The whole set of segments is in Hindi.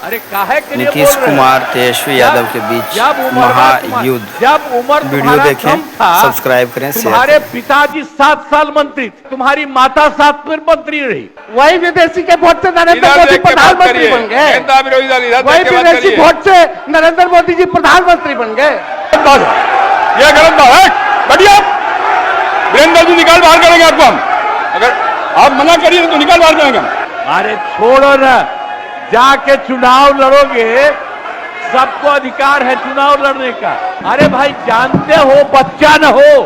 अरे काहे के लिए नीतीश बोल रहे कुमार तेजस्वी यादव के बीच महायुद्ध। जब उम्र वीडियो तुम्हारा देखें, कम था, सब्सक्राइब करें, शेयर तुम्हारे करें। पिताजी 7 साल मंत्री थे, तुम्हारी माता 7 फिर मंत्री रही। वही विदेशी के वोट से नरेंद्र मोदी प्रधानमंत्री बन गए। वही विदेशी वोट से नरेंद्र मोदी जी प्रधानमंत्री बन गए। ये गलत बात है। बढ़िया वीरेंद्र जी निकाल बाहर करेंगे आपको हम। अगर आप मना करिए तो निकाल बाहर करेंगे हम। अरे छोड़ो ना, जाके चुनाव लड़ोगे, सबको अधिकार है चुनाव लड़ने का। अरे भाई जानते हो बच्चा न हो,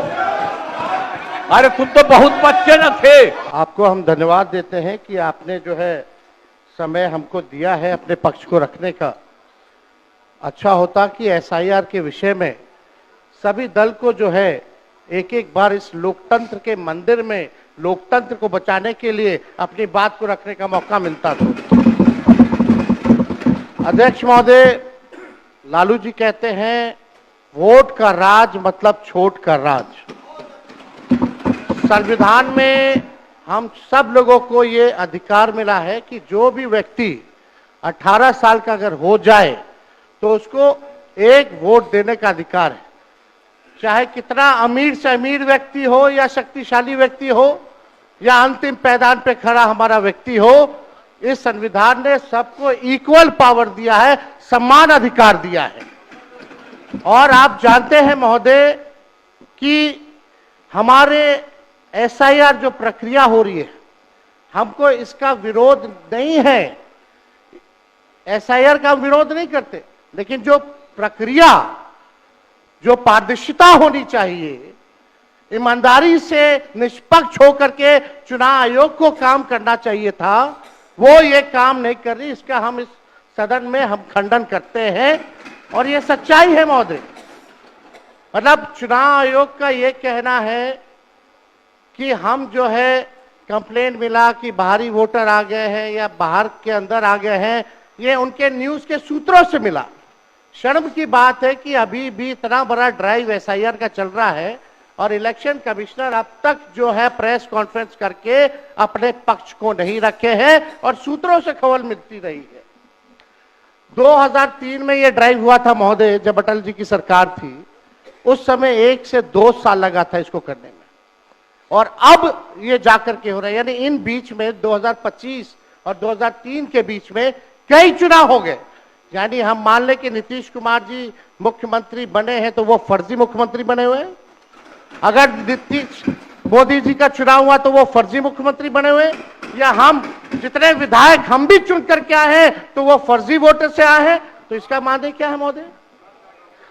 अरे तुम तो बहुत बच्चे न थे। आपको हम धन्यवाद देते हैं कि आपने जो है समय हमको दिया है अपने पक्ष को रखने का। अच्छा होता कि एसआईआर के विषय में सभी दल को जो है एक एक बार इस लोकतंत्र के मंदिर में लोकतंत्र को बचाने के लिए अपनी बात को रखने का मौका मिलता था। अध्यक्ष महोदय, लालू जी कहते हैं वोट का राज मतलब छोट का राज। संविधान में हम सब लोगों को ये अधिकार मिला है कि जो भी व्यक्ति 18 साल का अगर हो जाए तो उसको एक वोट देने का अधिकार है, चाहे कितना अमीर से अमीर व्यक्ति हो या शक्तिशाली व्यक्ति हो या अंतिम पैदान पे खड़ा हमारा व्यक्ति हो। इस संविधान ने सबको इक्वल पावर दिया है, समान अधिकार दिया है। और आप जानते हैं महोदय कि हमारे एसआईआर जो प्रक्रिया हो रही है, हमको इसका विरोध नहीं है, एसआईआर का विरोध नहीं करते, लेकिन जो प्रक्रिया, जो पारदर्शिता होनी चाहिए, ईमानदारी से निष्पक्ष होकर के चुनाव आयोग को काम करना चाहिए था, वो ये काम नहीं कर रही। इसका हम इस सदन में हम खंडन करते हैं और ये सच्चाई है महोदय। मतलब चुनाव आयोग का ये कहना है कि हम जो है कंप्लेंट मिला कि बाहरी वोटर आ गए हैं या बाहर के अंदर आ गए हैं, ये उनके न्यूज के सूत्रों से मिला। शर्म की बात है कि अभी भी इतना बड़ा ड्राइव एसआईआर का चल रहा है और इलेक्शन कमिश्नर अब तक जो है प्रेस कॉन्फ्रेंस करके अपने पक्ष को नहीं रखे हैं और सूत्रों से खबर मिलती रही है। 2003 में ये ड्राइव हुआ था महोदय, जब अटल जी की सरकार थी, उस समय 1 से 2 साल लगा था इसको करने में, और अब ये जाकर के हो रहा है। यानी इन बीच में 2025 और 2003 के बीच में कई चुनाव हो गए। यानी हम मान लें कि नीतीश कुमार जी मुख्यमंत्री बने हैं तो वो फर्जी मुख्यमंत्री बने हुए हैं। अगर नीतीश मोदी जी का चुनाव हुआ तो वो फर्जी मुख्यमंत्री बने हुए, या हम जितने विधायक हम भी चुन करके आए हैं तो वो फर्जी वोटर से आए हैं। तो इसका माने क्या है महोदय?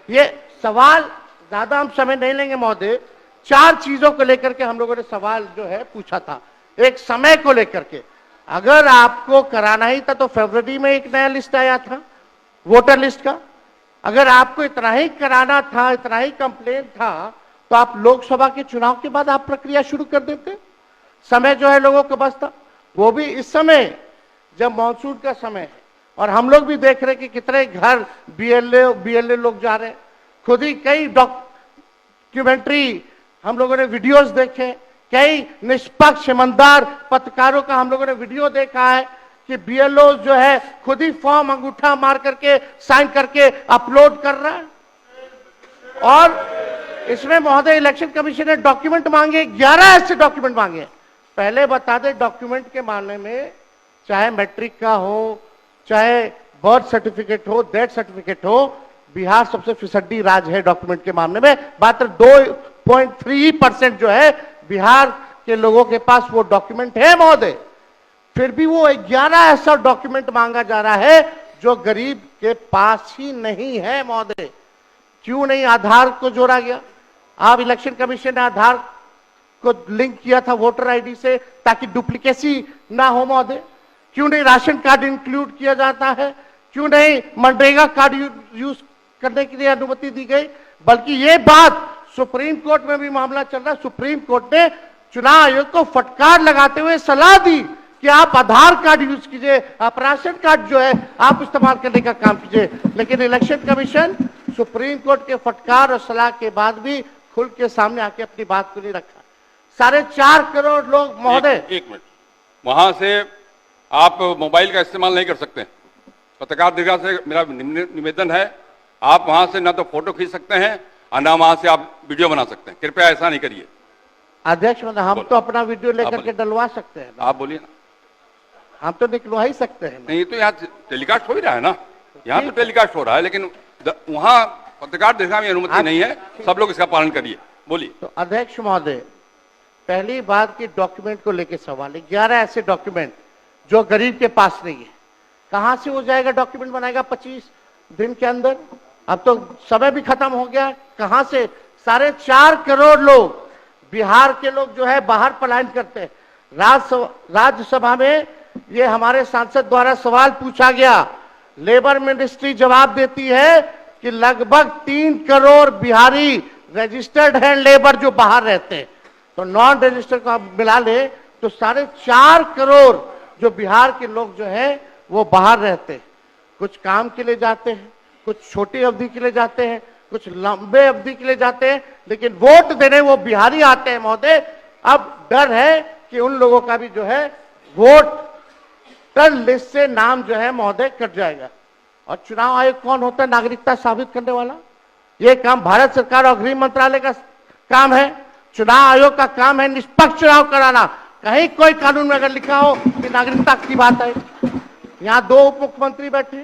ये सवाल ज्यादा हम समय नहीं लेंगे महोदय। 4 चीजों को लेकर के हम लोगों ने सवाल जो है पूछा था। एक समय को लेकर के, अगर आपको कराना ही था तो फरवरी में एक नया लिस्ट आया था वोटर लिस्ट का। अगर आपको इतना ही कराना था, इतना ही कंप्लेंट था, तो आप लोकसभा के चुनाव के बाद आप प्रक्रिया शुरू कर देते। समय जो है लोगों के पास था, वो भी इस समय जब मानसून का समय है और हम लोग भी देख रहे हैं कि कितने घर बीएलए लोग जा रहे हैं। खुद ही कई डॉक्यूमेंट्री हम लोगों ने वीडियोस देखे, कई निष्पक्ष ईमानदार पत्रकारों का हम लोगों ने वीडियो देखा है कि बीएलओ जो है खुद ही फॉर्म अंगूठा मार करके साइन करके अपलोड कर रहा है। और इसमें महोदय इलेक्शन कमीशन ने डॉक्यूमेंट मांगे, 11 ऐसे डॉक्यूमेंट मांगे। पहले बता दें, डॉक्यूमेंट के मामले में चाहे मैट्रिक का हो, चाहे बर्थ सर्टिफिकेट हो, डेथ सर्टिफिकेट हो, बिहार सबसे फिसड्डी राज्य है डॉक्यूमेंट के मामले में। मात्र 2.3% जो है बिहार के लोगों के पास वो डॉक्यूमेंट है महोदय। फिर भी वो 11 ऐसा डॉक्यूमेंट मांगा जा रहा है जो गरीब के पास ही नहीं है महोदय। क्यों नहीं आधार को जोड़ा गया? आप इलेक्शन कमीशन ने आधार को लिंक किया था वोटर आईडी से ताकि डुप्लीकेसी ना हो महोदय। क्यों नहीं राशन कार्ड इंक्लूड किया जाता है? क्यों नहीं मनरेगा कार्ड यूज करने के लिए अनुमति दी गई? बल्कि ये बात सुप्रीम कोर्ट में भी मामला चल रहा है। सुप्रीम कोर्ट ने चुनाव आयोग को फटकार लगाते हुए सलाह दी कि आप आधार कार्ड यूज कीजिए, आप राशन कार्ड जो है आप इस्तेमाल करने का काम कीजिए। लेकिन इलेक्शन कमीशन सुप्रीम कोर्ट के फटकार और सलाह के बाद भी खुल के सामने आके अपनी बात को नहीं रखा। 4.5 करोड़ लोग महोदय। एक मिनट, वहां से आप मोबाइल का इस्तेमाल नहीं कर सकते। पत्रकार दीर्घा से मेरा निवेदन है, आप वहां से ना तो फोटो खींच सकते हैं और ना वहां से आप वीडियो बना सकते हैं। कृपया ऐसा नहीं करिए। अध्यक्ष महोदय, हम तो अपना वीडियो लेकर के बोलिए। डलवा सकते हैं ना। आप बोलिए ना। हम तो निकलवा ही सकते हैं ना। नहीं, तो यहाँ टेलीकास्ट हो ही रहा है ना, यहाँ तो टेलीकास्ट हो रहा है, लेकिन वहां पत्रकार दीर्घा में अनुमति नहीं है। सब लोग इसका पालन करिए। बोलिए। तो अध्यक्ष महोदय, पहली बात की डॉक्यूमेंट को लेकर सवाल है। 11 ऐसे डॉक्यूमेंट जो गरीब के पास नहीं है, कहां से वो जाएगा डॉक्यूमेंट बनाएगा 25 दिन के अंदर? अब तो समय भी खत्म हो गया। कहां से 4.5 करोड़ लोग, बिहार के लोग जो है बाहर पलायन करते हैं। राज्यसभा में ये हमारे सांसद द्वारा सवाल पूछा गया, लेबर मिनिस्ट्री जवाब देती है कि लगभग 3 करोड़ बिहारी रजिस्टर्ड है लेबर जो बाहर रहते हैं। तो नॉन रजिस्टर्ड को आप मिला ले तो 4.5 करोड़ जो बिहार के लोग जो है वो बाहर रहते हैं। कुछ काम के लिए जाते हैं, कुछ छोटी अवधि के लिए जाते हैं, कुछ लंबे अवधि के लिए जाते हैं, लेकिन वोट देने वो बिहारी आते हैं महोदय। अब डर है कि उन लोगों का भी जो है वोटर लिस्ट से नाम जो है महोदय कट जाएगा। और चुनाव आयोग कौन होता है नागरिकता साबित करने वाला? ये काम भारत सरकार और गृह मंत्रालय का काम है। चुनाव आयोग का काम है निष्पक्ष चुनाव कराना। कहीं कोई कानून में अगर लिखा हो कि नागरिकता की बात है। यहाँ 2 उप मुख्यमंत्री बैठे,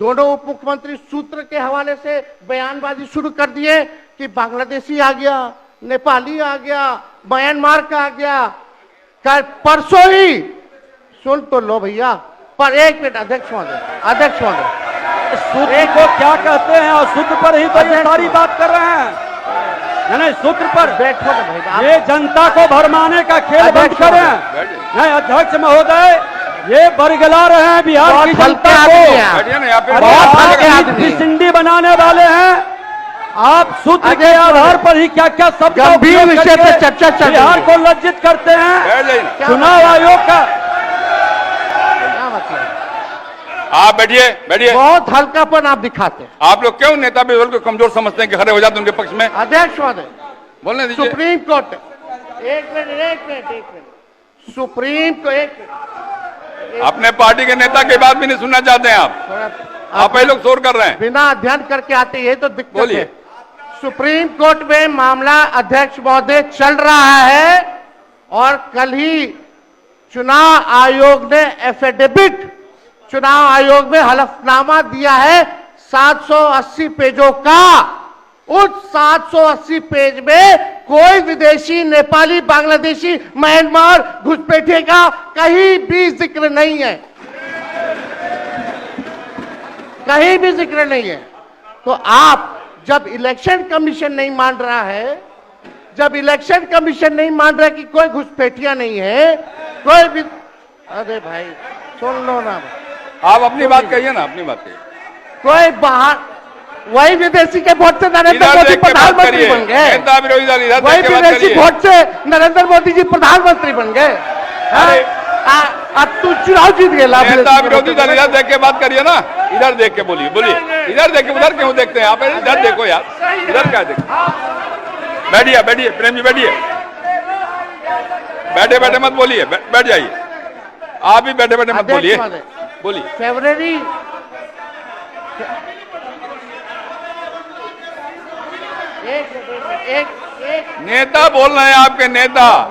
दोनों उप मुख्यमंत्री सूत्र के हवाले से बयानबाजी शुरू कर दिए कि बांग्लादेशी आ गया, नेपाली आ गया, म्यांमार का आ गया। कल परसों ही सुन तो लो भैया, पर एक मिनट अध्यक्ष महोदय, सूत्र को क्या कहते हैं और सूत्र पर ही तो ये सारी बात कर रहे हैं। नहीं, सूत्र पर बैठो ना भाई। ये जनता को भरमाने का खेल बंद करें। नहीं अध्यक्ष महोदय, ये बरगला रहे हैं बिहार की जनता को। बैठिए ना यहाँ पे। अरे सिंडी बनाने वाले हैं आप। सूत्र के आधार पर ही क्या क्या सब गंभीर विषय पे चर्चा चल रही है। बिहार को लज्जित करते हैं। चुनाव आयोग का आप बैठिए। बहुत हल्कापन आप दिखाते हैं। आप लोग क्यों नेता विरोध को कमजोर समझते हैं कि खड़े हो जाते हैं उनके पक्ष में? अध्यक्ष महोदय, बोलने दीजिए। सुप्रीम कोर्ट, एक मिनट, सुप्रीम को एक मिनट। अपने पार्टी के नेता की बात भी नहीं सुनना चाहते हैं आप ही लोग शोर कर रहे हैं। बिना अध्ययन करके आते ये तो दिक्कत बोलिए। है। सुप्रीम कोर्ट में मामला अध्यक्ष महोदय चल रहा है और कल ही चुनाव आयोग ने एफिडेविट, चुनाव आयोग में हलफनामा दिया है 780 पेजों का। उस 780 पेज में कोई विदेशी, नेपाली, बांग्लादेशी, म्यांमार, घुसपैठिए का कहीं भी जिक्र नहीं है, कहीं भी जिक्र नहीं है। तो आप जब इलेक्शन कमीशन नहीं मान रहा है, जब इलेक्शन कमीशन नहीं मान रहा कि कोई घुसपैठिया नहीं है, कोई भी, अरे भाई सुन लो ना, आप अपनी बात कहिए ना, अपनी बात कहिए। कोई बाहर, वही विदेशी के वोट से नरेंद्र मोदी प्रधानमंत्री बन गए। नेता विरोधी दल इधर वही देख के बात विदेशी करिए। वोट से नरेंद्र मोदी जी प्रधानमंत्री बन गए। अब तू चुनाव जीत गया। नेता विरोधी दल इधर देख के बात करिए ना, इधर देख के बोलिए। इधर देख के, उधर क्यों देखते हैं आप? इधर देखो यार, इधर क्या देखो। बैठिए प्रेम जी, बैठे मत बोलिए, बैठ जाइए। आप भी बैठे मत बोलिए। फरवरी एक नेता बोल रहे हैं, आपके नेता।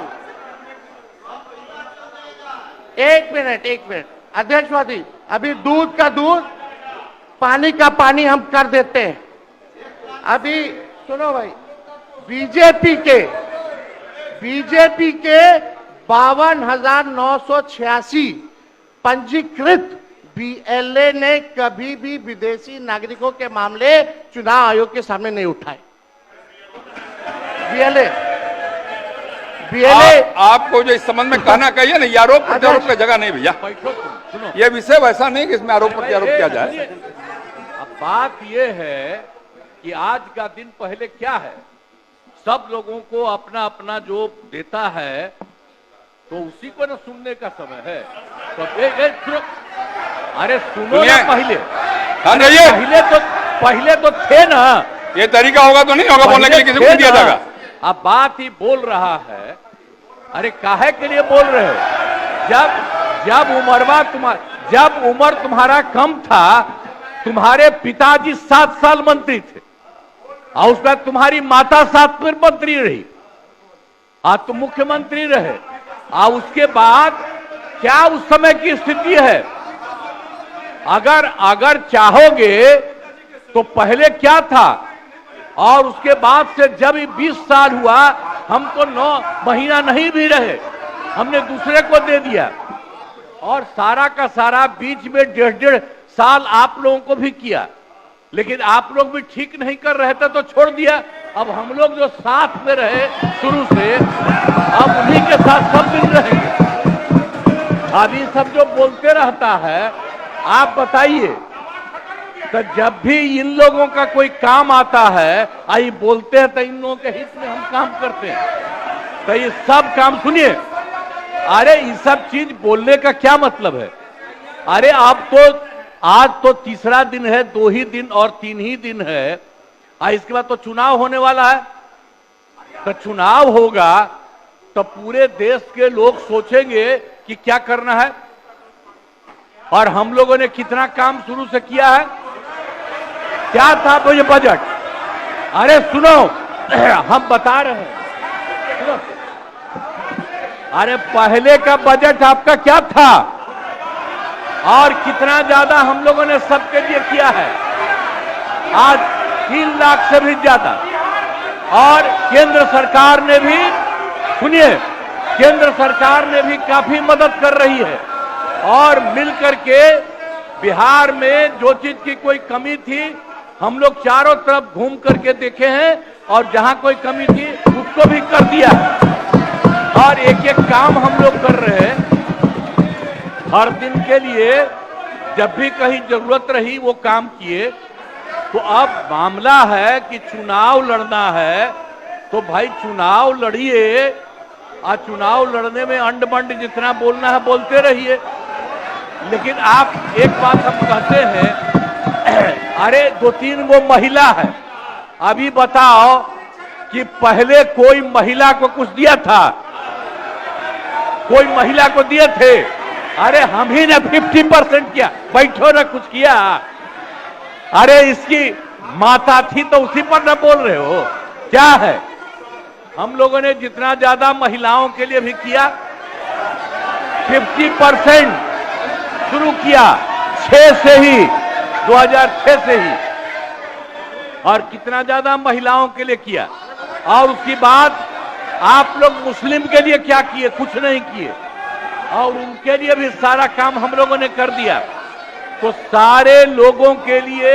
एक मिनट अध्यक्ष महोदय, अभी दूध का दूध, पानी का पानी हम कर देते हैं। अभी सुनो भाई, बीजेपी के 52,986 पंजीकृत बीएलए ने कभी भी विदेशी नागरिकों के मामले चुनाव आयोग के सामने नहीं उठाए। बीएलए आपको जो इस संबंध में कहना कहिए ना, ये आरोप प्रत्यारोप का जगह नहीं भैया। ये विषय वैसा नहीं कि इसमें आरोप प्रत्यारोप किया जाए। अब बात ये है कि आज का दिन पहले क्या है, सब लोगों को अपना अपना जो देता है तो उसी को ना सुनने का समय है। तो सुनो, अरे सुनो ना पहले तो थे ना। ये तरीका होगा तो नहीं होगा बोलने के लिए, किसी को दिया जाएगा। अब बात ही बोल रहा है। अरे काहे के लिए बोल रहे हो? जब उमरवा कुमार, जब उम्र तुम्हारा कम था, तुम्हारे पिताजी 7 साल मंत्री थे और उसमें तुम्हारी माता 7 फिर मंत्री रही, आज तुम मुख्यमंत्री रहे। और उसके बाद क्या उस समय की स्थिति है? अगर चाहोगे तो पहले क्या था और उसके बाद से जब 20 साल हुआ, हम तो 9 महीना नहीं भी रहे, हमने दूसरे को दे दिया। और सारा का सारा बीच में 1.5 साल आप लोगों को भी किया, लेकिन आप लोग भी ठीक नहीं कर रहे थे तो छोड़ दिया। अब हम लोग जो साथ में रहे शुरू से, अब उन्हीं के साथ सब दिन रहेंगे। अब ये सब जो बोलते रहता है, आप बताइए, तो जब भी इन लोगों का कोई काम आता है, आई बोलते हैं तो इन लोगों के हित में हम काम करते हैं। तो ये सब काम सुनिए, अरे ये सब चीज बोलने का क्या मतलब है? अरे आप तो आज तो तीसरा दिन है, 2 ही दिन और 3 ही दिन है, इसके बाद तो चुनाव होने वाला है। तो चुनाव होगा तो पूरे देश के लोग सोचेंगे कि क्या करना है, और हम लोगों ने कितना काम शुरू से किया है। क्या था वो ये बजट? अरे सुनो, हम बता रहे हैं, सुनो। अरे पहले का बजट आपका क्या था और कितना ज्यादा हम लोगों ने सबके लिए किया है? आज 3 लाख से भी ज्यादा। और केंद्र सरकार ने भी, सुनिए, केंद्र सरकार ने भी काफी मदद कर रही है। और मिलकर के बिहार में जो चीज की कोई कमी थी, हम लोग चारों तरफ घूम करके देखे हैं, और जहां कोई कमी थी उसको भी कर दिया। और एक एक काम हम लोग कर रहे हैं हर दिन के लिए। जब भी कहीं जरूरत रही वो काम किए। तो अब मामला है कि चुनाव लड़ना है, तो भाई चुनाव लड़िए, और चुनाव लड़ने में अंड बंड जितना बोलना है बोलते रहिए। लेकिन आप एक बात हम कहते हैं, अरे 2-3 वो महिला है, अभी बताओ कि पहले कोई महिला को कुछ दिया था? कोई महिला को दिए थे? अरे हम ही ने 50% किया, बैठो ना कुछ किया। अरे इसकी माता थी तो उसी पर ना बोल रहे हो? क्या है, हम लोगों ने जितना ज्यादा महिलाओं के लिए भी किया, 50% शुरू किया 6 से ही, 2006 से ही। और कितना ज्यादा महिलाओं के लिए किया। और उसके बाद आप लोग मुस्लिम के लिए क्या किए? कुछ नहीं किए। और उनके लिए भी सारा काम हम लोगों ने कर दिया। तो सारे लोगों के लिए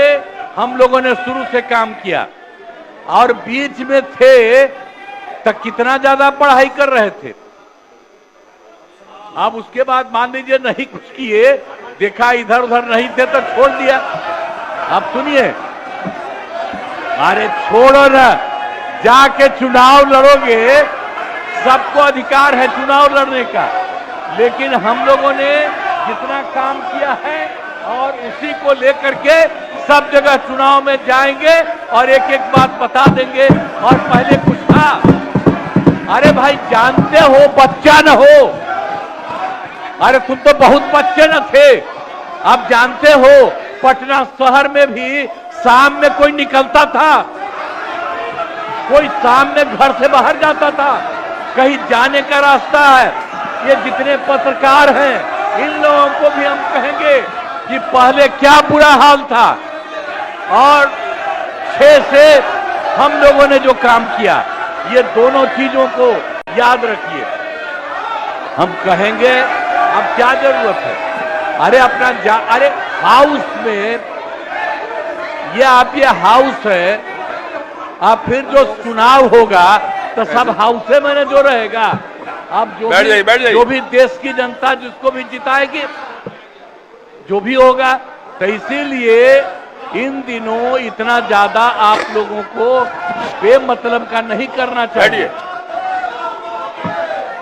हम लोगों ने शुरू से काम किया। और बीच में थे तो कितना ज्यादा पढ़ाई कर रहे थे। अब उसके बाद मान लीजिए नहीं कुछ किए, देखा इधर उधर नहीं थे तो छोड़ दिया। अब सुनिए, अरे छोड़ो ना, जाके चुनाव लड़ोगे, सबको अधिकार है चुनाव लड़ने का। लेकिन हम लोगों ने जितना काम किया है और उसी को लेकर के सब जगह चुनाव में जाएंगे और एक एक बात बता देंगे। और पहले कुछ था, अरे भाई जानते हो बच्चा न हो, अरे तुम तो बहुत बच्चे न थे। अब जानते हो पटना शहर में भी शाम में कोई निकलता था, कोई शाम में घर से बाहर जाता था, कहीं जाने का रास्ता है। ये जितने पत्रकार हैं इन लोगों को भी हम कहेंगे कि पहले क्या बुरा हाल था, और 6 से हम लोगों ने जो काम किया, ये दोनों चीजों को याद रखिए। हम कहेंगे अब क्या जरूरत है? अरे अपना अरे हाउस में ये हाउस है, अब फिर जो चुनाव होगा तो सब हाउसे में जो रहेगा। अब जो भी देश की जनता जिसको भी जिताएगी, जो भी होगा। तो इसीलिए इन दिनों इतना ज्यादा आप लोगों को बेमतलब का नहीं करना चाहिए।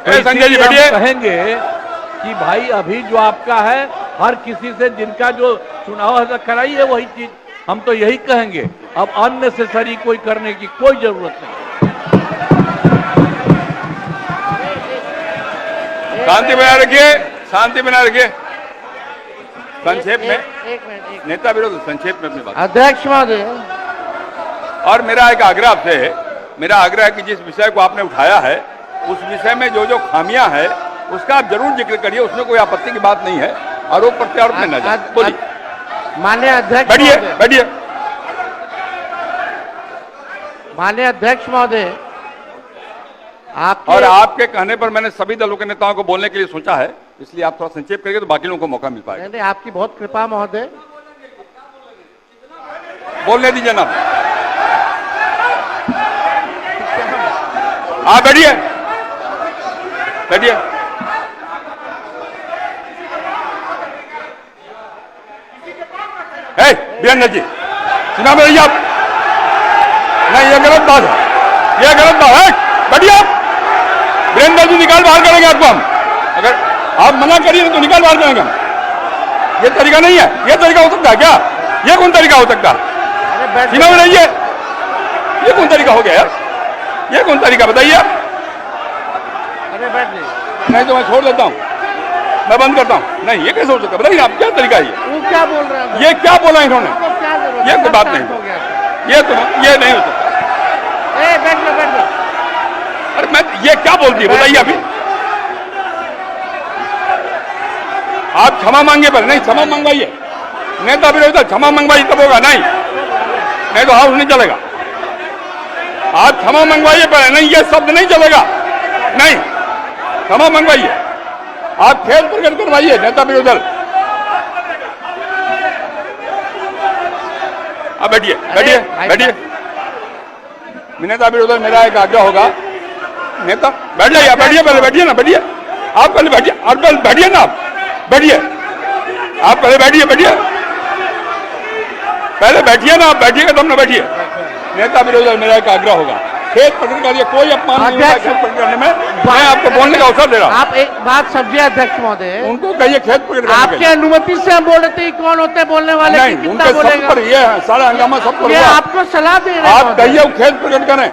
संजय जी हम कहेंगे कि भाई अभी जो आपका है, हर किसी से जिनका जो चुनाव है कराइए वही चीज। हम तो यही कहेंगे, अब अननेसेसरी कोई करने की कोई जरूरत नहीं। शांति बनाए रखिए, शांति बनाए रखिए। संक्षेप में एक मिनट। नेता विरोध संक्षेप में अपनी बात। अध्यक्ष महोदय, और मेरा एक आग्रह आपसे है, मेरा आग्रह है कि जिस विषय को आपने उठाया है उस विषय में जो जो खामियां है उसका आप जरूर जिक्र करिए, उसमें कोई आपत्ति की बात नहीं है। आरोप प्रत्यारोप में न जाए। बोलिए। माननीय अध्यक्ष बैठिए महोदय, बैठिए। माननीय अध्यक्ष महोदय, आप और आपके कहने पर मैंने सभी दलों के नेताओं को बोलने के लिए सोचा है, इसलिए आप थोड़ा संक्षेप करेंगे तो बाकी लोगों को मौका मिल पाएगा। नहीं, आपकी बहुत कृपा महोदय। बोलने दीजिए ना। आप बैठिए बैठिए। वीरेंद्र जी चुनाव में रहिए आप। नहीं, ये गलत बात है, ये गलत बात है। बैठिए आप। वीरेंद्र जी निकाल बाहर करेंगे आपको हम। अगर आप मना करिए तो निकाल बाहर करेंगे हम। ये तरीका नहीं है। ये तरीका हो सकता है क्या? ये कौन तरीका हो सकता है? चुनाव में रहिए। ये कौन तरीका हो गया यार? ये कौन तरीका बताइए आप? अरे बैठ जाइए। नहीं तो मैं छोड़ देता हूँ, मैं बंद करता हूँ। नहीं, ये कैसे हो सकता है? बताइए आप, क्या तरीका है ये? वो क्या बोल रहे हैं? ये क्या बोला इन्होंने? क्या जरूरत? ये कोई बात नहीं। हो गया। ये नहीं हो सकता। बैठ लो, बैठ लो। अरे मैं ये क्या बोलती है बताइए अभी? आप क्षमा मांगे पर नहीं, क्षमा मंगवाइए। नेता विरोधी क्षमा मंगवाइए तब होगा। नहीं तो हाउस नहीं चलेगा। आप क्षमा मंगवाइए पर नहीं, ये शब्द नहीं चलेगा। नहीं, क्षमा मंगवाइए। आप खेद प्रकट करवाइए नेता विरोधी दल। अब बैठिए बैठिए बैठिए। नेता विरोधी दल, मेरा एक आग्रह होगा। नेता बैठ जाइए, बैठिए, पहले बैठिए ना, बैठिए आप, पहले बैठिए। और पहले बैठिए ना आप, बैठिए आप, पहले बैठिए बैठिए पहले बैठिए ना आप, बैठिएगा तब ना बैठिए। नेता विरोधी दल, मेरा एक आग्रह होगा, खेद प्रकट करिए। कोई अपमान नहीं होगा खेद प्रकट करने में। मैं आपको बोलने का अवसर दे रहा हूँ। आप एक बात समझिए अध्यक्ष महोदय, उनको कहिए खेद प्रकट करने आपके अनुमति से हम बोल रहे थे, कौन होते बोलने वाले? नहीं, उनके सब पर ये है, सारा हंगामा सब पर ये हुआ। आपको सलाह दे रहे हैं आप महोदय। कहिए खेद प्रकट करें।